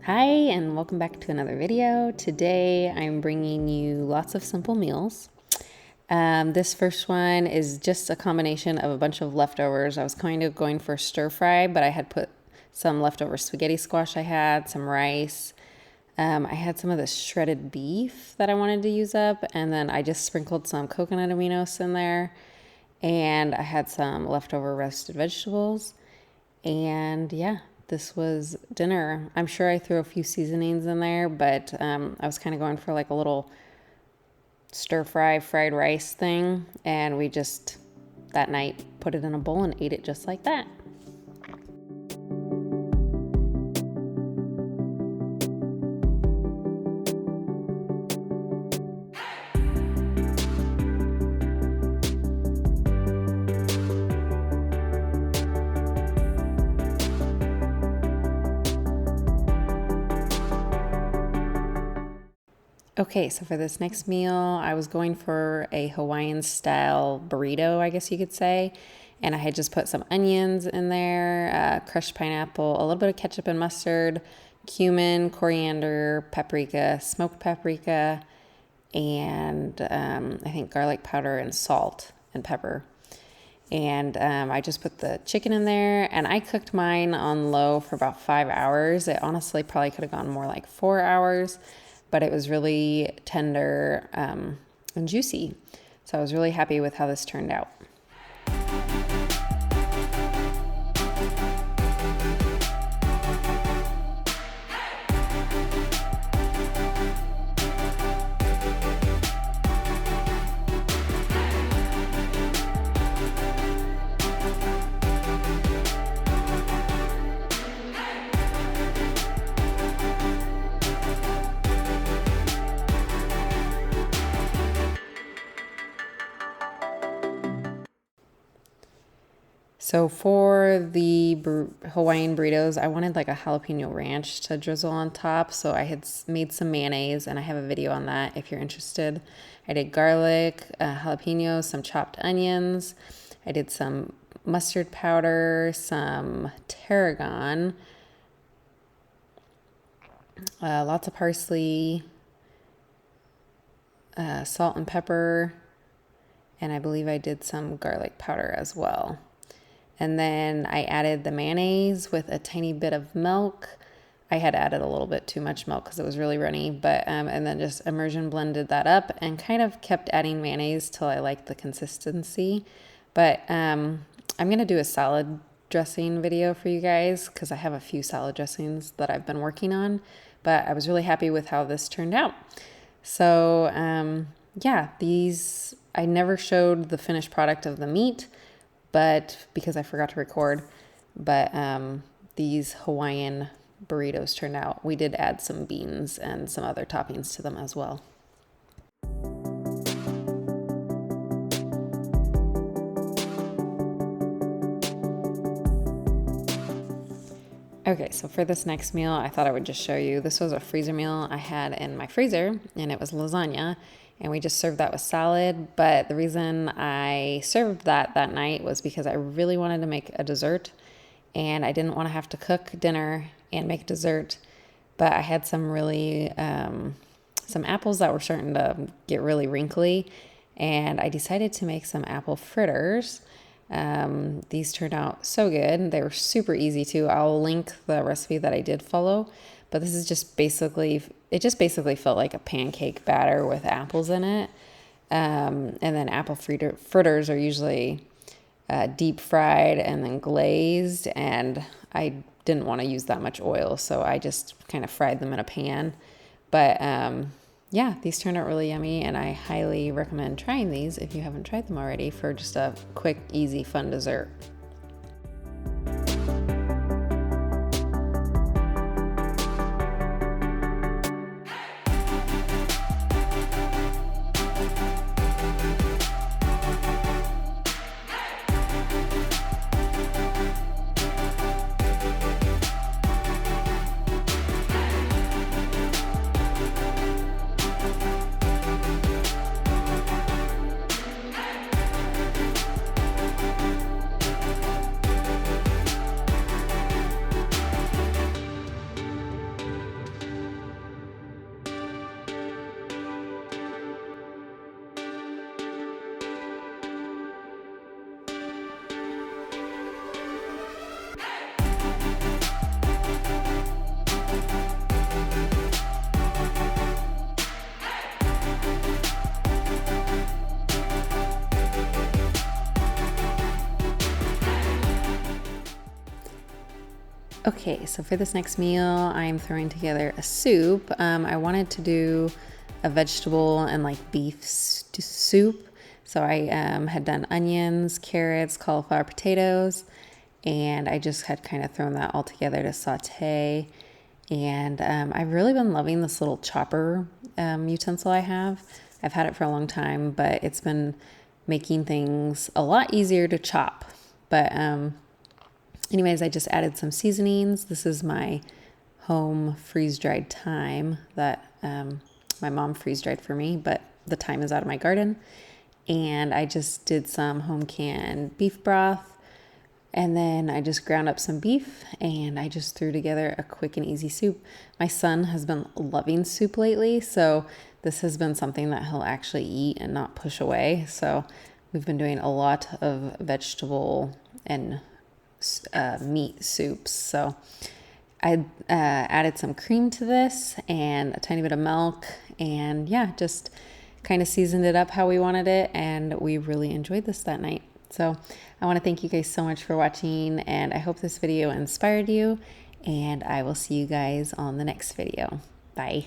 Hi, and welcome back to another video. Today I'm bringing you lots of simple meals. This first one is just a combination of a bunch of leftovers. I was kind of going for stir fry, but I had put some leftover spaghetti squash I had, some rice. I had some of the shredded beef that I wanted to use up, and then I just sprinkled some coconut aminos in there, and I had some leftover roasted vegetables. And yeah, this was dinner. I'm sure I threw a few seasonings in there, but I was kind of going for like a little stir fry fried rice thing. And we just that night put it in a bowl and ate it just like that. Okay, so for this next meal, I was going for a Hawaiian style burrito, I guess you could say. And I had just put some onions in there, crushed pineapple, a little bit of ketchup and mustard, cumin, coriander, paprika, smoked paprika, and I think garlic powder and salt and pepper. And I just put the chicken in there, and I cooked mine on low for about 5 hours. It honestly probably could have gone more like 4 hours, but it was really tender and juicy. So I was really happy with how this turned out. So for the Hawaiian burritos, I wanted like a jalapeno ranch to drizzle on top. So I had made some mayonnaise, and I have a video on that if you're interested. I did garlic, jalapeno, some chopped onions. I did some mustard powder, some tarragon, lots of parsley, salt and pepper, and I believe I did some garlic powder as well. And then I added the mayonnaise with a tiny bit of milk. I had added a little bit too much milk because it was really runny, but and then just immersion blended that up and kind of kept adding mayonnaise till I liked the consistency. But I'm gonna do a salad dressing video for you guys because I have a few salad dressings that I've been working on, but I was really happy with how this turned out. So yeah, these, I never showed the finished product of the meat, but because I forgot to record, but these Hawaiian burritos turned out. We did add some beans and some other toppings to them as well. Okay, so for this next meal, I thought I would just show you. This was a freezer meal I had in my freezer, and it was lasagna. And we just served that with salad. But the reason I served that night was because I really wanted to make a dessert, and I didn't want to have to cook dinner and make dessert. But I had some really, some apples that were starting to get really wrinkly, and I decided to make some apple fritters. These turned out so good. They were super easy too. I'll link the recipe that I did follow. But this is just basically, it just basically felt like a pancake batter with apples in it. And then apple fritters are usually deep fried and then glazed. And I didn't want to use that much oil, so I just kind of fried them in a pan. But yeah, these turned out really yummy, and I highly recommend trying these if you haven't tried them already for just a quick, easy, fun dessert. Okay, so for this next meal, I'm throwing together a soup. I wanted to do a vegetable and like beef soup. So I had done onions, carrots, cauliflower, potatoes, and I just had kind of thrown that all together to saute. And I've really been loving this little chopper utensil I have. I've had it for a long time, but it's been making things a lot easier to chop. But anyways, I just added some seasonings. This is my home freeze-dried thyme that my mom freeze-dried for me, but the thyme is out of my garden. And I just did some home canned beef broth. And then I just ground up some beef and I just threw together a quick and easy soup. My son has been loving soup lately, so this has been something that he'll actually eat and not push away. So we've been doing a lot of vegetable and meat soups. So I added some cream to this and a tiny bit of milk, and yeah, just kind of seasoned it up how we wanted it, and we really enjoyed this that night. So I want to thank you guys so much for watching, and I hope this video inspired you, and I will see you guys on the next video. Bye.